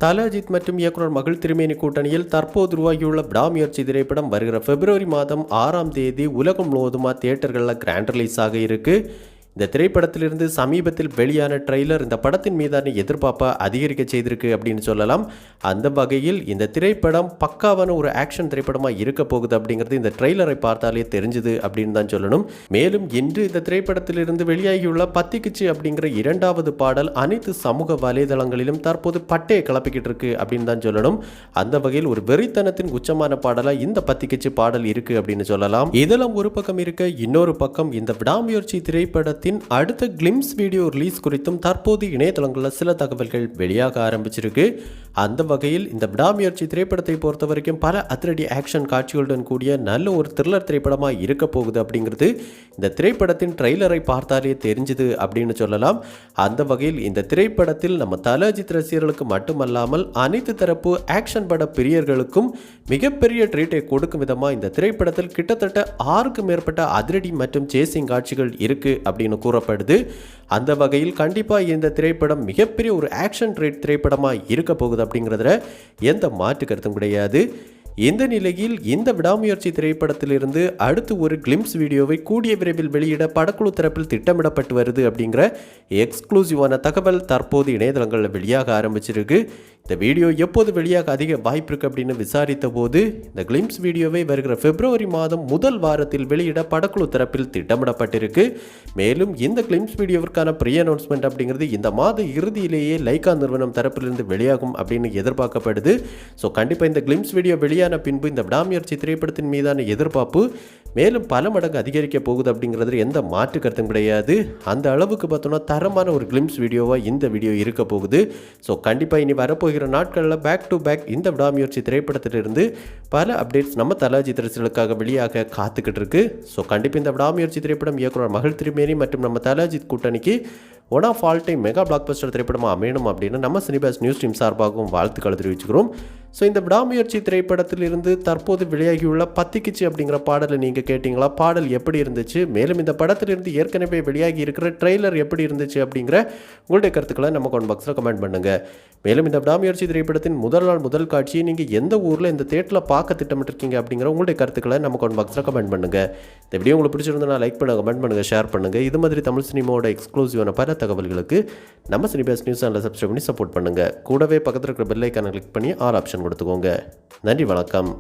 தல அஜித் மற்றும் இயக்குனர் மகள் திருமேனி கூட்டணியில் தற்போது உருவாகியுள்ள விடாமுயற்சி திரைப்படம் வருகிற பிப்ரவரி மாதம் 6ஆம் தேதி உலகம் முழுவதுமா தியேட்டர்களில் கிராண்ட் ரிலீஸ் ஆக இருக்கு. இந்த திரைப்படத்திலிருந்து சமீபத்தில் வெளியான ட்ரெய்லர் இந்த படத்தின் மீதான எதிர்பார்ப்பை அதிகரிக்க செய்திருக்கு அப்படின்னு சொல்லலாம். அந்த வகையில் இந்த திரைப்படம் பக்காவான ஒரு ஆக்ஷன் திரைப்படமாக இருக்க போகுது அப்படிங்கிறது இந்த ட்ரெய்லரை பார்த்தாலே தெரிஞ்சுது அப்படின்னு தான் சொல்லணும். மேலும் இன்று இந்த திரைப்படத்திலிருந்து வெளியாகியுள்ள பத்திக்குச்சு அப்படிங்கிற 2வது பாடல் அனைத்து சமூக வலைதளங்களிலும் தற்போது பட்டையை கிளப்பிக்கிட்டு இருக்கு அப்படின்னு தான் சொல்லணும். அந்த வகையில் ஒரு வெறித்தனத்தின் உச்சமான பாடலாக இந்த பத்திக்குச்சு பாடல் இருக்கு அப்படின்னு சொல்லலாம். இதெல்லாம் ஒரு பக்கம் இருக்க, இன்னொரு பக்கம் இந்த விடாமுயற்சி திரைப்படத்தின் அடுத்த கிளிம்ஸ் வீடியோ ரிலீஸ் குறித்தும் தற்போது இணையதளங்களில் சில தகவல்கள் வெளியாக ஆரம்பிச்சிருக்கு. அந்த வகையில் இந்த விடாமுயற்சி திரைப்படத்தை பொறுத்த வரைக்கும் பல அதிரடி ஆக்ஷன் காட்சிகளுடன் கூடிய நல்ல ஒரு த்ரில்லர் திரைப்படமாக இருக்க போகுது அப்படிங்கிறது இந்த திரைப்படத்தின் ட்ரெய்லரை பார்த்தாலே தெரிஞ்சுது அப்படின்னு சொல்லலாம். அந்த வகையில் இந்த திரைப்படத்தில் நம்ம தல அஜித் ரசிகர்களுக்கு மட்டுமல்லாமல் அனைத்து தரப்பு ஆக்ஷன் பட பிரியர்களுக்கும் மிகப்பெரிய ட்ரீட்டை கொடுக்கும் விதமாக இந்த திரைப்படத்தில் கிட்டத்தட்ட 6க்கும் மேற்பட்ட அதிரடி மற்றும் சேசிங் காட்சிகள் இருக்கு அப்படின்னு கூறப்படுது. அந்த வகையில் கண்டிப்பாக இந்த திரைப்படம் மிகப்பெரிய ஒரு ஆக்ஷன் ட்ரீட் திரைப்படமாக இருக்க போகுது அப்படிங்கிறதுல எந்த மாற்று கருத்தும் கிடையாது. இந்த நிலையில் இந்த விடாமுயற்சி திரைப்படத்திலிருந்து அடுத்து ஒரு கிளிம்ஸ் வீடியோவை கூடிய விரைவில் வெளியிட படக்குழு தரப்பில் திட்டமிடப்பட்டு வருது அப்படிங்கிற எக்ஸ்க்ளூசிவான தகவல் தற்போது இணையதளங்களில் வெளியாக ஆரம்பிச்சிருக்கு. இந்த வீடியோ எப்போது வெளியாக அதிக வாய்ப்பு இருக்கு அப்படின்னு விசாரித்த போது இந்த கிளிம்ஸ் வீடியோவை வருகிற பிப்ரவரி மாதம் முதல் வாரத்தில் வெளியிட படக்குழு தரப்பில் திட்டமிடப்பட்டிருக்கு. மேலும் இந்த கிளிம்ஸ் வீடியோவிற்கான ப்ரீ அனௌன்ஸ்மெண்ட் அப்படிங்கிறது இந்த மாத இறுதியிலேயே லைகா நிறுவனம் தரப்பிலிருந்து வெளியாகும் அப்படின்னு எதிர்பார்க்கப்படுது. ஸோ கண்டிப்பாக இந்த கிளிம்ஸ் வீடியோ வெளியான பின்பு இந்த விடாமுயற்சி திரைப்படத்தின் மீதான எதிர்பார்ப்பு மேலும் பல மடங்கு அதிகரிக்க போகுது அப்படிங்கிறது எந்த மாற்று கருத்தும் கிடையாது. அந்த அளவுக்கு பார்த்தோம்னா தரமான ஒரு கிளிம்ஸ் வீடியோவாக இந்த வீடியோ இருக்க போகுது. ஸோ கண்டிப்பாக இனி வரப்போகிற நாட்களில் பேக் டு பேக் இந்த விடாமுயற்சி திரைப்படத்திலிருந்து பல அப்டேட்ஸ் நம்ம தல அஜித் ரசிகர்களுக்காக வெளியாக காத்துக்கிட்டு இருக்கு. ஸோ கண்டிப்பாக இந்த விடாமுயற்சி திரைப்படம் இயக்குனர் மகள் திருமேனி மற்றும் நம்ம தல அஜித் கூட்டணிக்கு one of all time mega blockbuster திரைப்படமாக அமையணும் அப்படின்னு நம்ம சினிபாஸ் நியூஸ் டீம் சார்பாகவும் வாழ்த்துக்களை தெரிவிச்சுக்கிறோம். ஸோ இந்த விடாமுயற்சி திரைப்படத்திலிருந்து தற்போது வெளியாகியுள்ள பத்திக்குச்சு அப்படிங்கிற பாடலை நீங்கள் கேட்டிங்களா? பாடல் எப்படி இருந்துச்சு? மேலும் இந்த படத்திலிருந்து ஏற்கனவே வெளியாகி இருக்கிற ட்ரெய்லர் எப்படி இருந்துச்சு அப்படிங்கிற உங்களுடைய கருத்துக்களை நம்ம கமெண்ட் பாக்ஸில் கமெண்ட் பண்ணுங்கள். மேலும் இந்த விடாமுயற்சி திரைப்படத்தின் முதல் நாள் முதல் காட்சியை நீங்கள் எந்த ஊரில் இந்த தேட்டரில் பார்க்க திட்டமிட்டிருக்கீங்க அப்படிங்கிற உங்களுடைய கருத்துக்களை நம்ம கமெண்ட் பாக்ஸில் கமெண்ட் பண்ணுங்கள். இந்த வீடியோ உங்களுக்கு பிடிச்சிருந்தா லைக் பண்ணுங்கள், கமெண்ட் பண்ணுங்கள், ஷேர் பண்ணுங்கள். இது மாதிரி தமிழ் சினிமாவோட எக்ஸ்க்ளூசிவான பல தகவல்களுக்கு நம்ம சினிபாஸ் நியூஸ் சேனலை சப்ஸ்கிரைப் பண்ணி சப்போர்ட் பண்ணுங்கள். கூடவே பக்கத்தில் இருக்கிற பெல் ஐக்கானை கிளிக் பண்ணி ஆல் ஆப்ஷன் கொடுத்துக்கோங்க. நன்றி, வணக்கம்.